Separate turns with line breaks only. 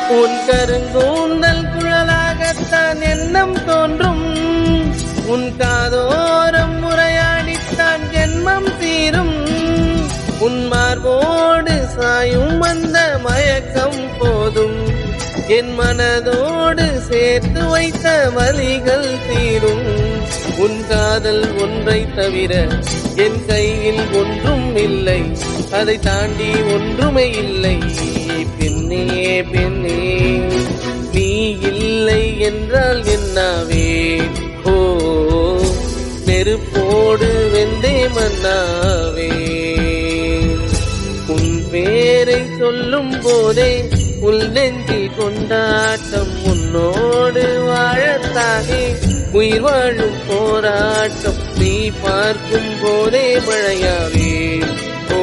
உன் கருங்கூந்தல் குழலாகத்தான் எண்ணம் தோன்றும். உன் காதோரம் முறையாடித்தான் ஜென்மம் தீரும். உன் மார்போடு சாயும் அந்த மயக்கம் போதும். என் மனதோடு சேர்த்து வைத்த வலிகள் தீரும். உன் காதல் ஒன்றை தவிர என் கையில் ஒன்றும் இல்லை. அதை தாண்டி ஒன்றுமே இல்லை. பெண்ணே பெண்ணே நீ இல்லை என்றால் என்னாவே? ஓ நெருப்போடு வெந்தே மன்னாவே. உன் பேரை சொல்லும் போதே உள் நெஞ்சில் கொண்டாட்டம். உன்னோடு வாழத்தானே உயிர் வாழும் போராட்டம். நீ பார்க்கும் போதே மழையாவே. ஓ